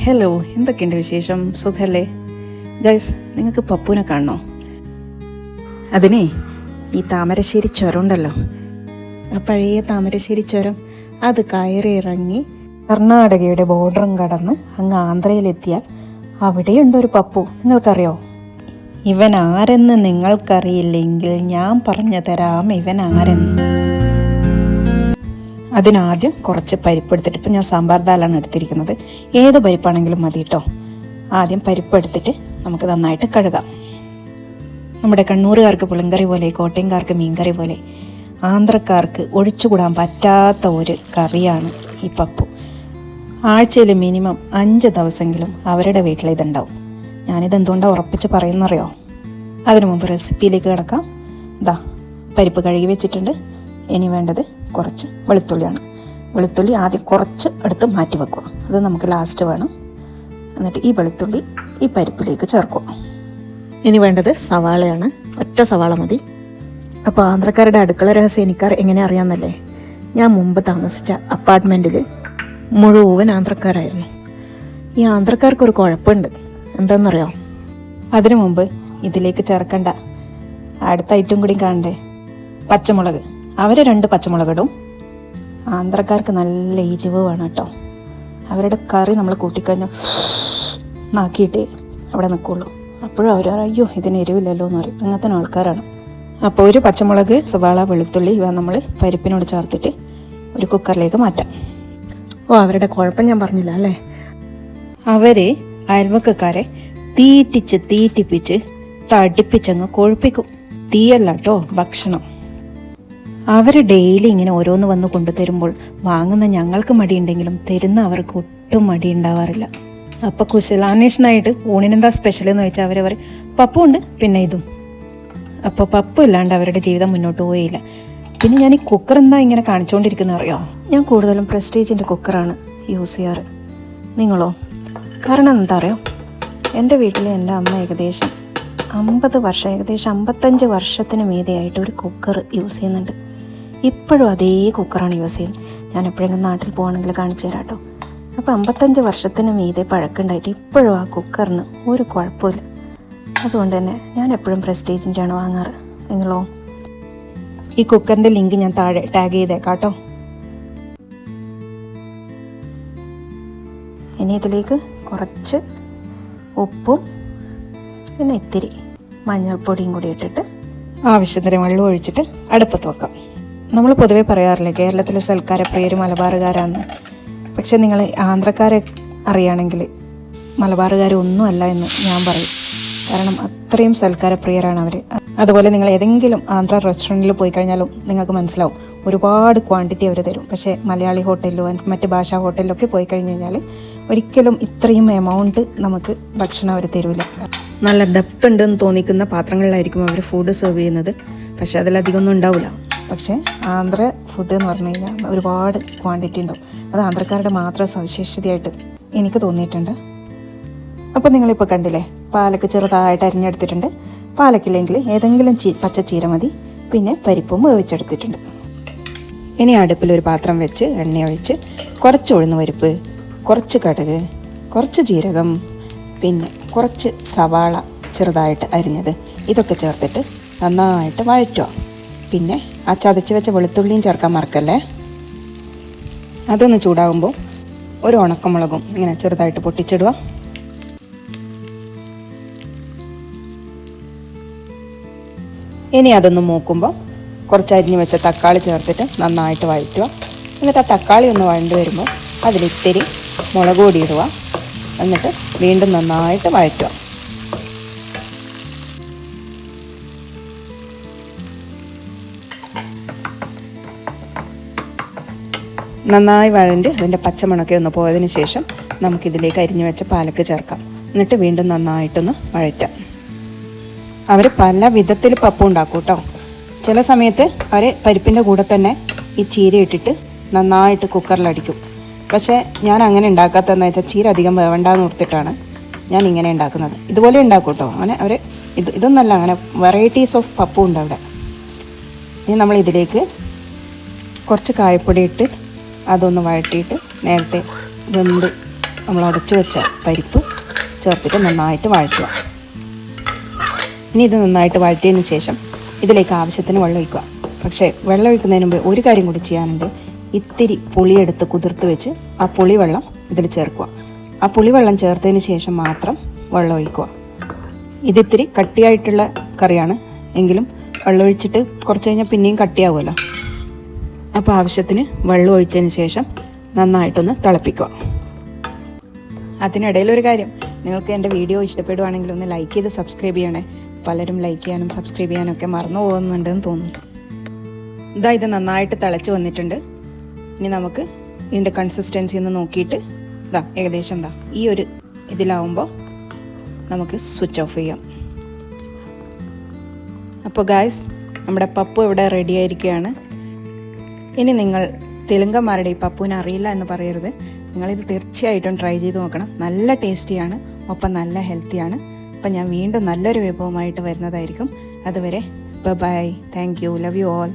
Hello, എന്തൊക്കെയുണ്ട് വിശേഷം? സുഖല്ലേ ഗൈസ്? നിങ്ങൾക്ക് പപ്പുവിനെ കാണണോ? അതിനെ ഈ താമരശ്ശേരി ചുരം ഉണ്ടല്ലോ, ആ പഴയ താമരശ്ശേരി ചുരം, അത് കയറി ഇറങ്ങി കർണാടകയുടെ ബോർഡറും കടന്ന് അങ്ങ് ആന്ധ്രയിലെത്തിയാൽ അവിടെയുണ്ടൊരു പപ്പു. നിങ്ങൾക്കറിയോ? ഇവൻ ആരെന്ന് നിങ്ങൾക്കറിയില്ലെങ്കിൽ ഞാൻ പറഞ്ഞു തരാം ഇവൻ ആരെന്ന്. അതിനാദ്യം കുറച്ച് പരിപ്പ് എടുത്തിട്ട്, ഇപ്പം ഞാൻ സാമ്പാർ ദാലാണ് എടുത്തിരിക്കുന്നത്, ഏത് പരിപ്പാണെങ്കിലും മതി കേട്ടോ. ആദ്യം പരിപ്പ് എടുത്തിട്ട് നമുക്ക് നന്നായിട്ട് കഴുകാം. നമ്മുടെ കണ്ണൂരുകാർക്ക് പുളിങ്കറി പോലെ, കോട്ടയംകാർക്ക് മീൻകറി പോലെ, ആന്ധ്രക്കാർക്ക് ഒഴിച്ചുകൂടാൻ പറ്റാത്ത ഒരു കറിയാണ് ഈ പപ്പു. ആഴ്ചയിൽ മിനിമം 5 ദിവസമെങ്കിലും അവരുടെ വീട്ടിൽ ഇതുണ്ടാവും. ഞാനിതെന്തുകൊണ്ടാണ് ഉറപ്പിച്ച് പറയുന്നറിയോ? അതിനു മുമ്പ് റെസിപ്പിയിലേക്ക് കിടക്കാം. ഇതാ പരിപ്പ് കഴുകി വെച്ചിട്ടുണ്ട്. ഇനി വേണ്ടത് കുറച്ച് വെളുത്തുള്ളിയാണ്. വെളുത്തുള്ളി ആദ്യം കുറച്ച് എടുത്ത് മാറ്റി വെക്കുക, അത് നമുക്ക് ലാസ്റ്റ് വേണം. എന്നിട്ട് ഈ വെളുത്തുള്ളി ഈ പരിപ്പിലേക്ക് ചേർക്കുക. ഇനി വേണ്ടത് സവാളയാണ്, ഒറ്റ സവാള മതി. അപ്പോൾ ആന്ധ്രക്കാരുടെ അടുക്കള രഹസ്യം എനിക്ക് എങ്ങനെ അറിയാമെന്നല്ലേ? ഞാൻ മുമ്പ് താമസിച്ച അപ്പാർട്ട്മെൻറ്റിൽ മുഴുവൻ ആന്ധ്രക്കാരായിരുന്നു. ഈ ആന്ധ്രക്കാർക്കൊരു കുഴപ്പമുണ്ട്, എന്താണെന്നറിയോ? അതിനു മുമ്പ് ഇതിലേക്ക് ചേർക്കേണ്ട അടുത്ത ഐറ്റം കൂടി കാണണ്ടേ? പച്ചമുളക്. അവർ 2 പച്ചമുളകിടും. ആന്ധ്രക്കാർക്ക് നല്ല എരിവ് വേണം കേട്ടോ. അവരുടെ കറി നമ്മൾ കൂട്ടിക്കഴിഞ്ഞാൽ നാക്കിയിട്ടേ അവിടെ നിൽക്കുള്ളൂ. അപ്പോഴും അവർ അയ്യോ ഇതിന് എരിവില്ലല്ലോ എന്ന് പറയും. അങ്ങനത്തെ ആൾക്കാരാണ്. അപ്പോൾ ഒരു പച്ചമുളക്, സവാള, വെളുത്തുള്ളി ഇവ നമ്മൾ പരിപ്പിനോട് ചേർത്തിട്ട് ഒരു കുക്കറിലേക്ക് മാറ്റാം. അവരുടെ കുഴപ്പം ഞാൻ പറഞ്ഞില്ല അല്ലേ? അവർ അയൽവക്കക്കാരെ തീറ്റിപ്പിച്ച് തടിപ്പിച്ചങ്ങ് കൊഴുപ്പിക്കും. തീയല്ല കേട്ടോ, ഭക്ഷണം. അവർ ഡെയിലി ഇങ്ങനെ ഓരോന്ന് വന്ന് കൊണ്ടുതരുമ്പോൾ വാങ്ങുന്ന ഞങ്ങൾക്ക് മടിയുണ്ടെങ്കിലും തരുന്ന അവർക്ക് ഒട്ടും മടി ഉണ്ടാവാറില്ല. അപ്പോൾ കുശലാന്വേഷണമായിട്ട് ഊണിനെന്താ സ്പെഷ്യൽ എന്ന് ചോദിച്ചാൽ അവർ പപ്പു ഉണ്ട്, പിന്നെ ഇതും. അപ്പോൾ പപ്പു ഇല്ലാണ്ട് അവരുടെ ജീവിതം മുന്നോട്ട് പോയില്ല. പിന്നെ ഞാൻ ഈ കുക്കർ എന്താ ഇങ്ങനെ കാണിച്ചുകൊണ്ടിരിക്കുന്നത് അറിയോ? ഞാൻ കൂടുതലും പ്രസ്റ്റീജിൻ്റെ കുക്കറാണ് യൂസ് ചെയ്യാറ്. നിങ്ങളോ? കാരണം എന്താ അറിയോ? എൻ്റെ വീട്ടിൽ എൻ്റെ അമ്മ ഏകദേശം 55 വർഷത്തിന് മീതെയായിട്ട് ഒരു കുക്കർ യൂസ് ചെയ്യുന്നുണ്ട്. ഇപ്പോഴും അതേ കുക്കറാണ് യൂസ് ചെയ്യുന്നത്. ഞാൻ എപ്പോഴെങ്കിലും നാട്ടിൽ പോകുകയാണെങ്കിൽ കാണിച്ചു തരാം കേട്ടോ. അപ്പോൾ 55 വർഷത്തിന് മീതെ പഴക്കമുണ്ടായിട്ട് ഇപ്പോഴും ആ കുക്കറിന് ഒരു കുഴപ്പമില്ല. അതുകൊണ്ട് തന്നെ ഞാൻ എപ്പോഴും പ്രസ്റ്റീജിൻ്റെയാണ് വാങ്ങാറ്. നിങ്ങളോ? ഈ കുക്കറിൻ്റെ ലിങ്ക് ഞാൻ താഴെ ടാഗ് ചെയ്തേക്കാം കേട്ടോ. ഇനി ഇതിലേക്ക് കുറച്ച് ഉപ്പും പിന്നെ ഇത്തിരി മഞ്ഞൾപ്പൊടിയും കൂടി ഇട്ടിട്ട് ആവശ്യത്തിന് വെള്ളം ഒഴിച്ചിട്ട് അടുപ്പത്ത് വെക്കാം. നമ്മൾ പൊതുവെ പറയാറില്ലേ കേരളത്തിലെ സൽക്കാരപ്രിയർ മലബാറുകാരാന്ന്. പക്ഷെ നിങ്ങൾ ആന്ധ്രക്കാരെ അറിയുകയാണെങ്കിൽ മലബാറുകാരൊന്നും അല്ല എന്ന് ഞാൻ പറയും. കാരണം അത്രയും സൽക്കാരപ്രിയരാണ് അവർ. അതുപോലെ നിങ്ങൾ ഏതെങ്കിലും ആന്ധ്ര റെസ്റ്റോറൻറ്റിൽ പോയി കഴിഞ്ഞാലും നിങ്ങൾക്ക് മനസ്സിലാവും, ഒരുപാട് ക്വാണ്ടിറ്റി അവർ തരും. പക്ഷേ മലയാളി ഹോട്ടലിലോ മറ്റ് ഭാഷാ ഹോട്ടലിലൊക്കെ പോയി കഴിഞ്ഞ് കഴിഞ്ഞാൽ ഒരിക്കലും ഇത്രയും എമൗണ്ട് നമുക്ക് ഭക്ഷണം അവർ തരില്ല. നല്ല ഡെപ്ത് ഉണ്ടെന്ന് തോന്നിക്കുന്ന പാത്രങ്ങളിലായിരിക്കും അവർ ഫുഡ് സെർവ് ചെയ്യുന്നത്. പക്ഷെ അതിലധികം ഒന്നും ഉണ്ടാവില്ല. പക്ഷേ ആന്ധ്ര ഫുഡ് എന്ന് പറഞ്ഞു കഴിഞ്ഞാൽ ഒരുപാട് ക്വാണ്ടിറ്റി ഉണ്ടാവും. അത് ആന്ധ്രക്കാരുടെ മാത്രം സവിശേഷതയായിട്ട് എനിക്ക് തോന്നിയിട്ടുണ്ട്. അപ്പോൾ നിങ്ങളിപ്പോൾ കണ്ടില്ലേ, പാലക്ക് ചെറുതായിട്ട് അരിഞ്ഞെടുത്തിട്ടുണ്ട്. പാലക്കില്ലെങ്കിൽ ഏതെങ്കിലും പച്ചച്ചീര മതി. പിന്നെ പരിപ്പും വേവിച്ചെടുത്തിട്ടുണ്ട്. ഇനി അടുപ്പിലൊരു പാത്രം വെച്ച് എണ്ണ ഒഴിച്ച് കുറച്ച് ഉഴുന്ന് പരിപ്പ്, കുറച്ച് കടുക്, കുറച്ച് ജീരകം, പിന്നെ കുറച്ച് സവാള ചെറുതായിട്ട് അരിഞ്ഞത്, ഇതൊക്കെ ചേർത്തിട്ട് നന്നായിട്ട് വഴറ്റുക. പിന്നെ ആ ചതച്ച് വെച്ച വെളുത്തുള്ളിയും ചേർക്കാൻ മറക്കല്ലേ. അതൊന്ന് ചൂടാകുമ്പോൾ ഒരു ഉണക്കമുളകും ഇങ്ങനെ ചെറുതായിട്ട് പൊട്ടിച്ചിടുക. ഇനി അതൊന്ന് മൂക്കുമ്പോൾ കുറച്ച് അരിഞ്ഞ് വെച്ച തക്കാളി ചേർത്തിട്ട് നന്നായിട്ട് വഴറ്റുക. എന്നിട്ട് ആ തക്കാളി ഒന്ന് വഴണ്ട് വരുമ്പോൾ അതിലിത്തിരി മുളക് പൊടി ഇടുക. എന്നിട്ട് വീണ്ടും നന്നായിട്ട് വഴറ്റുക. നന്നായി വഴണ്ട് അതിൻ്റെ പച്ചമണക്കെ ഒന്ന് പോയതിന് ശേഷം നമുക്കിതിലേക്ക് അരിഞ്ഞു വെച്ച പാലക്ക് ചേർക്കാം. എന്നിട്ട് വീണ്ടും നന്നായിട്ടൊന്ന് വഴറ്റാം. അവർ പല വിധത്തിൽ പപ്പു ഉണ്ടാക്കും കേട്ടോ. ചില സമയത്ത് അവർ പരിപ്പിൻ്റെ കൂടെ തന്നെ ഈ ചീര ഇട്ടിട്ട് നന്നായിട്ട് കുക്കറിലടിക്കും. പക്ഷേ ഞാൻ അങ്ങനെ ഉണ്ടാക്കാത്തതെന്ന് വെച്ചാൽ ചീര അധികം വേവണ്ടെന്ന് ഓർത്തിട്ടാണ് ഞാൻ ഇങ്ങനെ ഉണ്ടാക്കുന്നത്. ഇതുപോലെ ഉണ്ടാക്കും കേട്ടോ. അങ്ങനെ അവർ ഇതൊന്നല്ല, അങ്ങനെ വെറൈറ്റീസ് ഓഫ് പപ്പു ഉണ്ട് അവിടെ. ഇനി നമ്മൾ ഇതിലേക്ക് കുറച്ച് കായപ്പൊടി ഇട്ട് അതൊന്ന് വഴറ്റിയിട്ട് നേരത്തെ വെന്ത് നമ്മൾ ഉടച്ചു വെച്ച പരിപ്പ് ചേർത്തിട്ട് നന്നായിട്ട് വഴറ്റുക. ഇനി ഇത് നന്നായിട്ട് വഴറ്റിയതിന് ശേഷം ഇതിലേക്ക് ആവശ്യത്തിന് വെള്ളം ഒഴിക്കുക. പക്ഷേ വെള്ളം ഒഴിക്കുന്നതിന് മുമ്പ് ഒരു കാര്യം കൂടി ചെയ്യാനുണ്ട്. ഇത്തിരി പുളിയെടുത്ത് കുതിർത്ത് വെച്ച് ആ പുളിവെള്ളം ഇതിൽ ചേർക്കുക. ആ പുളിവെള്ളം ചേർത്തതിന് ശേഷം മാത്രം വെള്ളം ഒഴിക്കുക. ഇതിത്തിരി കട്ടിയായിട്ടുള്ള കറിയാണ്, എങ്കിലും വെള്ളം ഒഴിച്ചിട്ട് കുറച്ച് കഴിഞ്ഞാൽ പിന്നെയും കട്ടിയാവുമല്ലോ. അപ്പോൾ ആവശ്യത്തിന് വെള്ളം ഒഴിച്ചതിന് ശേഷം നന്നായിട്ടൊന്ന് തിളപ്പിക്കുക. അതിനിടയിൽ ഒരു കാര്യം, നിങ്ങൾക്ക് എൻ്റെ വീഡിയോ ഇഷ്ടപ്പെടുവാണെങ്കിൽ ഒന്ന് ലൈക്ക് ചെയ്ത് സബ്സ്ക്രൈബ് ചെയ്യണേ. പലരും ലൈക്ക് ചെയ്യാനും സബ്സ്ക്രൈബ് ചെയ്യാനും ഒക്കെ മറന്നു പോകുന്നുണ്ടെന്ന് തോന്നുന്നു. ഇത് നന്നായിട്ട് തിളച്ച് വന്നിട്ടുണ്ട്. ഇനി നമുക്ക് ഇതിൻ്റെ കൺസിസ്റ്റൻസി ഒന്ന് നോക്കിയിട്ട് ഏകദേശം ഈ ഒരു ഇതിലാവുമ്പോൾ നമുക്ക് സ്വിച്ച് ഓഫ് ചെയ്യാം. അപ്പോൾ ഗായ്സ്, നമ്മുടെ പപ്പു ഇവിടെ റെഡി ആയിരിക്കുകയാണ്. ഇനി നിങ്ങൾ തെലുങ്കന്മാരുടെ ഈ പപ്പുവിനെ അറിയില്ല എന്ന് പറയരുത്. നിങ്ങളിത് തീർച്ചയായിട്ടും ട്രൈ ചെയ്ത് നോക്കണം. നല്ല ടേസ്റ്റിയാണ്, ഒപ്പം നല്ല ഹെൽത്തിയാണ്. അപ്പം ഞാൻ വീണ്ടും നല്ലൊരു വിഭവമായിട്ട് വരുന്നതായിരിക്കും. അതുവരെ bye. Thank you. Love you all.